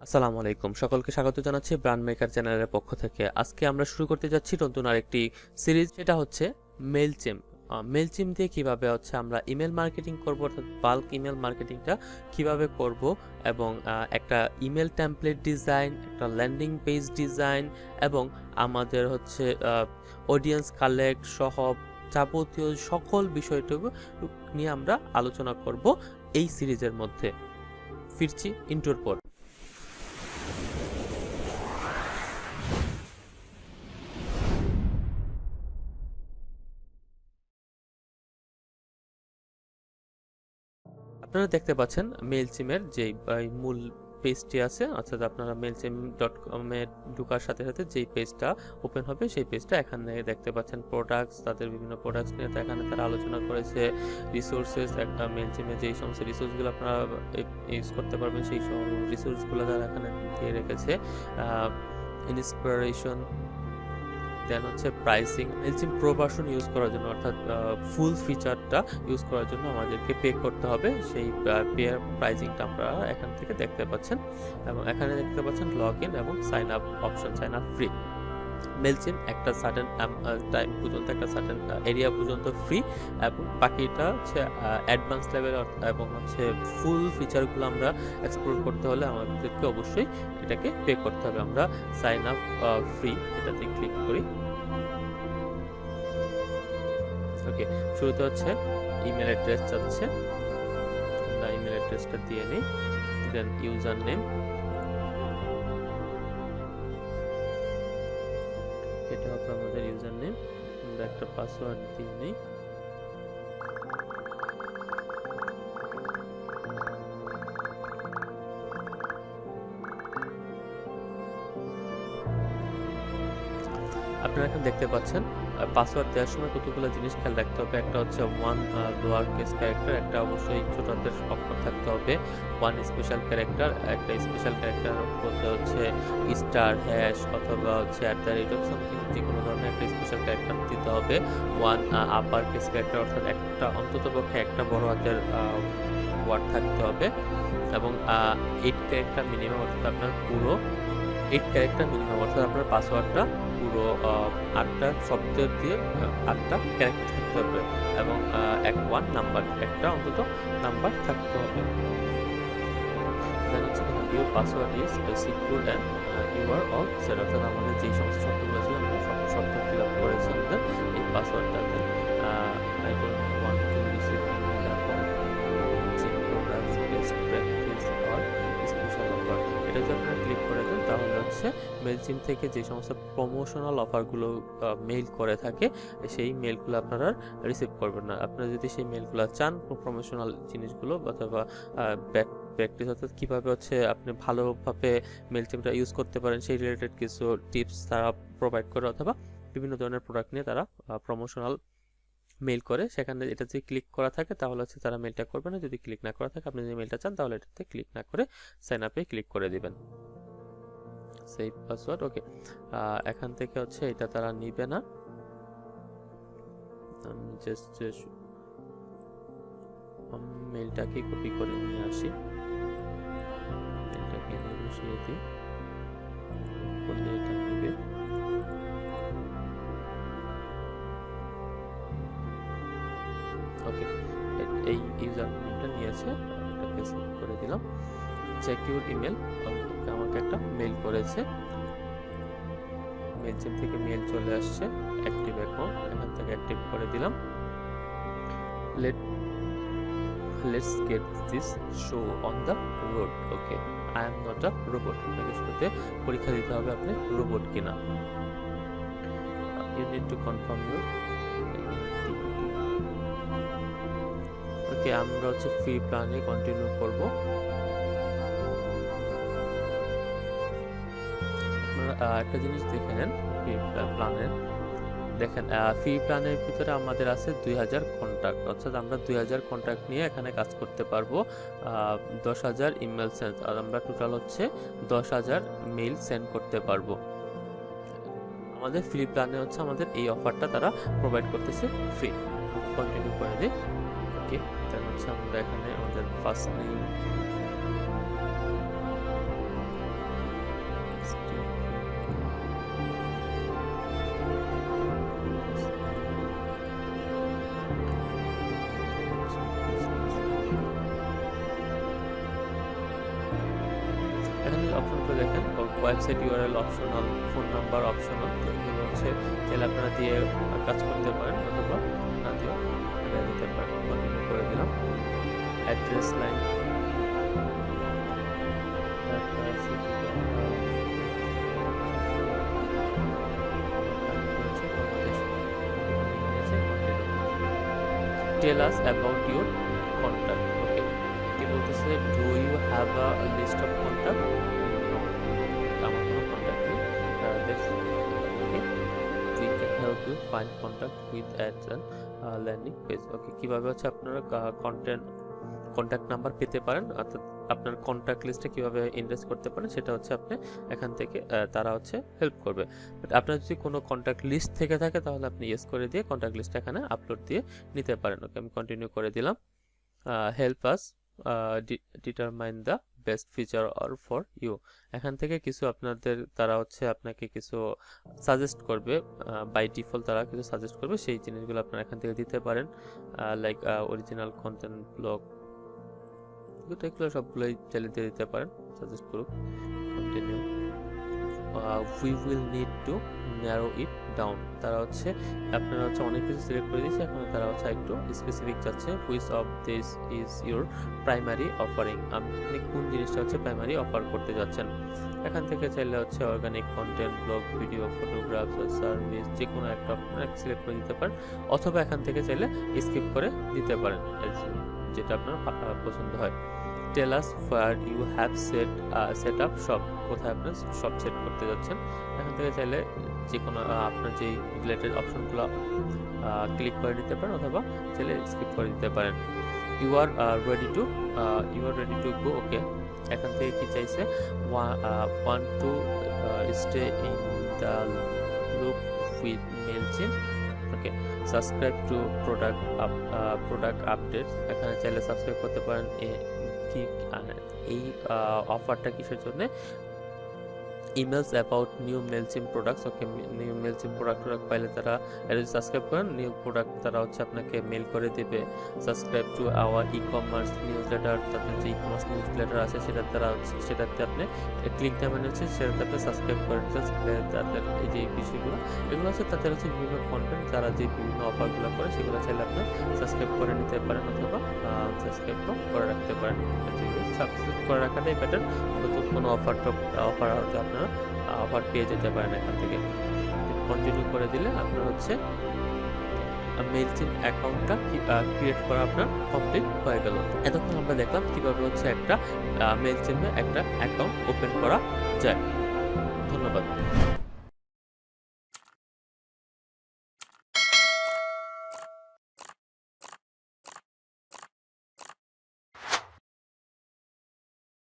আসসালামু আলাইকুম, সকলকে স্বাগত জানাচ্ছি ব্র্যান্ড মেকার চ্যানেলের পক্ষ থেকে। আজকে আমরা শুরু করতে যাচ্ছি নতুন আরেকটি সিরিজ, যেটা হচ্ছে মেইলচিম্প। মেইলচিম্প দিয়ে কিভাবে আমরা ইমেল মার্কেটিং করব, অর্থাৎ বাল্ক ইমেল মার্কেটিংটা কিভাবে করব, এবং একটা ইমেল টেমপ্লেট ডিজাইন, একটা ল্যান্ডিং পেজ ডিজাইন, এবং আমাদের অডিয়েন্স কালেক্ট সহ যাবতীয় সকল বিষয়টুকু নিয়ে আমরা আলোচনা করব এই সিরিজের মধ্যে। ফিরছি ইন্ট্রোর পর। আপনারা দেখতে পাচ্ছেন মেইলচিমের যে মূল পেজটি আছে, অর্থাৎ আপনারা mailchimp.com এ ঢোকার সাথে সাথে যেই পেজটা ওপেন হবে সেই পেজটা এখানে দেখতে পাচ্ছেন। প্রোডাক্টস, তাদের বিভিন্ন প্রোডাক্টস নিয়ে এখানে তারা আলোচনা করেছে। রিসোর্সেস, একটা মেইলচিমে যেই সমস্ত রিসোর্সগুলো আপনারা ইউজ করতে পারবেন সেই সব রিসোর্সগুলো তারা এখানে দিয়ে রেখেছে। ইন্সপিরেশন, দেন প্রাইসিং। মেইলচিম্প প্রো ভার্সন ইউজ করার জন্য, অর্থাৎ ফুল ফিচারটা ইউজ করার জন্য আমাদেরকে পে করতে হবে। সেই প্রাইসিংটা আপনারা এখান থেকে দেখতে পাচ্ছেন, এবং এখানে দেখতে পাচ্ছেন লগ ইন এবং sign up option, sign up free. Mailchimp একটা সার্টেন টাইম পর্যন্ত, একটা সার্টেন এরিয়া পর্যন্ত ফ্রি, এবং বাকিটা অ্যাডভান্স লেভেল এবং ফুল ফিচারগুলো আমরা এক্সপ্লোর করতে হলে আমাদেরকে অবশ্যই এটাকে পে করতে হবে। আমরা সাইন আপ ফ্রি এটাতে ক্লিক করি। ওকে, শুরুতে ইমেল অ্যাড্রেস চাচ্ছে, আমরা ইমেল অ্যাড্রেসটা দিয়ে নিই। দেন ইউজার নেম, এটা হবে আমাদের ইউজার নেম। আমরা একটা পাসওয়ার্ড দিয়ে নিই। আপনারা এখানে দেখতে পাচ্ছেন পাসওয়ার্ড দেওয়ার সময় কতগুলো জিনিস খেয়াল রাখতে হবে। একটা ওয়ান লোয়ার কেস ক্যারেক্টার, একটা অবশ্যই ছোট হাতের অক্ষর থাকতে হবে। ওয়ান স্পেশাল ক্যারেক্টার, একটা স্পেশাল ক্যারেক্টার বলতে স্টার, হ্যাশ অথবা @সামথিং, যে কোনো ধরনের একটা স্পেশাল ক্যারেক্টার দিতে হবে। ওয়ান আপার কেস ক্যারেক্টার, অর্থাৎ একটা অন্ততপক্ষে একটা বড় হাতের ওয়ার্ড থাকতে হবে, এবং 8 ক্যারেক্টার মিনিমাম, অর্থাৎ আপনার পুরো 8 ক্যারেক্টার মিনিমাম, অর্থাৎ আপনার পাসওয়ার্ডটা পুরো 8টা শব্দ দিয়ে 8টা ক্যারেক্টার থাকতে হবে, এবং ওয়ান নাম্বার, একটা অন্তত নাম্বার থাকতে হবে। Your password is secure and you are all set, অর্থাৎ আমাদের যেই সমস্ত শব্দগুলো ছিল আমরা সব শব্দ ফিল আপ করেছি আমাদের এই পাসওয়ার্ডটাতে। I don't want to receive এটা যদি আপনারা ক্লিক করে দেন, তাহলে মেইলচিম্প থেকে যে সমস্ত প্রমোশনাল অফারগুলো মেইল করে থাকে সেই মেইলগুলো আপনারা রিসিভ করবেন না। আপনারা যদি সেই মেইলগুলো চান, প্রমোশনাল জিনিসগুলো অথবা প্র্যাকটিস, অর্থাৎ কীভাবে আপনি ভালোভাবে মেইলচিম্পটা ইউজ করতে পারেন সেই রিলেটেড কিছু টিপস তারা প্রোভাইড করে, অথবা বিভিন্ন ধরনের প্রোডাক্ট নিয়ে তারা প্রমোশনাল মেইল করে, সেখানে এটা যদি ক্লিক করা থাকে তাহলে তারা মেইলটা করবে না। যদি ক্লিক না করা থাকে, আপনি যদি মেইলটা চান তাহলে এটাতে ক্লিক না করে সাইন আপে ক্লিক করে দিবেন। সেভ পাসওয়ার্ড, ওকে। এখান থেকে এটা তারা নিবে না। আমি জাস্ট মেইলটাকে কপি করে নিয়ে আসি, মেইলটাকে নিয়ে বসিয়ে দিই, করলে এটা নিবে। ওকে, এই ইউজার নেমটা নিয়েছে, এটাকে সেভ করে দিলাম। চেক ইউর ইমেল, আমাকে একটা মেইল করেছে, মেইলচিম্প থেকে মেইল চলে আসছে। অ্যাক্টিভ অ্যাকাউন্ট, এখান থেকে অ্যাক্টিভ করে দিলাম। Let's get this show on the road. Okay, I am not a robot. আপনাকে শুরুতে পরীক্ষা দিতে হবে আপনি রোবট কিনা। You need to confirm your. Okay, আমরা ফ্রি প্ল্যানে কন্টিনিউ করব। আপনারা একটা জিনিস দেখে নেন, ফ্রি প্ল্যানের দেখেন, ফ্রি প্ল্যানের ভিতরে আমাদের আছে 2000 কন্ট্যাক্ট, অর্থাৎ আমরা 2000 কন্ট্যাক্ট নিয়ে এখানে কাজ করতে পারবো। 10,000 ইমেল সেন্ড, আর আমরা টোটাল 10,000 মেইল সেন্ড করতে পারবো। আমাদের ফ্রি প্ল্যানে আমাদের এই অফারটা তারা প্রোভাইড করতেছে ফ্রি। কন্টিনিউ করে দিই। ওকে, তাহলে আমরা এখানে আমাদের ফার্স্ট নেম, এখানে অপশনগুলো দেখেন, website URL optional, phone number optional. তো এগুলো হচ্ছে চাইলে আপনারা দিয়ে কাজ করতে পারেন অথবা না দিয়েও দিতে পারেন। কন্টিনিউ করে দিলাম। Address line, tell us about your contact. Okay, কি বলতেছে, do you have a list of contact? No, আমার কোনো কন্ট্যাক্ট নেই। Okay, we can help you find contact with ads and landing page. Okay, কিভাবে হচ্ছে আপনারা কন্ট্যাক্ট নাম্বার পেতে পারেন, অর্থাৎ আপনার কন্ট্যাক্ট লিস্টে কিভাবে ইনভেস্ট করতে পারেন সেটা হচ্ছে আপনি এখান থেকে তারা হচ্ছে হেল্প করবে। বাট আপনার যদি কোনো কন্ট্যাক্ট লিস্ট থেকে থাকে তাহলে আপনি ইয়েস করে দিয়ে কন্ট্যাক্ট লিস্ট এখানে আপলোড দিয়ে নিতে পারেন। ওকে, আমি কন্টিনিউ করে দিলাম। Help us determine the best feature or for you. এখান থেকে কিছু আপনাদের তারা হচ্ছে আপনাকে কিছু সাজেস্ট করবে, বাই ডিফল্ট তারা কিছু সাজেস্ট করবে, সেই জিনিসগুলো আপনারা এখান থেকে দিতে পারেন। লাইক অরিজিনাল কন্টেন্ট ব্লগ, এগুলো সবগুলোই চালিয়ে দিতে পারেন, সাজেস্ট করুক। Continue. We will need to narrow it down. তারা হচ্ছে আপনারা হচ্ছে অনেক কিছু সিলেক্ট করে দিয়েছে, এখন তারা হচ্ছে একটু স্পেসিফিক যাচ্ছে। Which of this is your primary offering, আপনি কোন জিনিসটা হচ্ছে প্রাইমারি অফার করতে যাচ্ছেন। এখান থেকে চাইলে হচ্ছে organic content, blog, video, photographs, service, যে কোনো একটা আপনারা সিলেক্ট করে দিতে পারেন, অথবা এখান থেকে চাইলে স্কিপ করে দিতে পারেন, যেটা আপনার পছন্দ হয়। Tell us where you have set up shop, কোথায় আপনি শপ সেট করতে যাচ্ছেন। এখান থেকে চাইলে যে কোনো আপনার যেই রিলেটেড অপশনগুলো ক্লিক করে নিতে পারেন, অথবা চাইলে স্কিপ করে দিতে পারেন। You are ready to go. Okay, এখান থেকে কি চাইছে, want to stay in the loop with Mailchimp. Okay, subscribe to product updates, এখানে চাইলে সাবস্ক্রাইব করতে পারেন। এই অফারটা কিসের জন্য, emails about new Mailchimp products. Okay, new Mailchimp product পাইলে তারা এটা যদি সাবস্ক্রাইব করেন, নিউ প্রোডাক্ট তারা হচ্ছে আপনাকে মেল করে দেবে। Subscribe to our e commerce news letter, তাদের যে ই কমার্স নিউজ লেটার আছে সেটাতে আপনি ক্লিক দেবেন, হচ্ছে সেটাতে আপনি সাবস্ক্রাইব করে তাদের এই যে বিষয়গুলো, এগুলো হচ্ছে তাদের হচ্ছে বিভিন্ন কন্টেন্ট, যারা যে বিভিন্ন অফারগুলো করে সেগুলো চাইলে আপনি সাবস্ক্রাইব করে নিতে পারেন, অথবা সাবস্ক্রাইব করে রাখতে পারেন। সাবস্ক্রাইব করে রাখাটাই বেটার, নতুন কোনো অফার হয়তো আপনারা অফার পেয়ে যেতে পারেন এখান থেকে। কন্টিনিউ করে দিলে আপনার হচ্ছে মেইলচিম্প অ্যাকাউন্টটা ক্রিয়েট করা আপনার কমপ্লিট হয়ে গেল। এতক্ষণ আমরা দেখলাম কিভাবে হচ্ছে একটা মেইলচিম্পে একটা অ্যাকাউন্ট ওপেন করা যায়। ধন্যবাদ।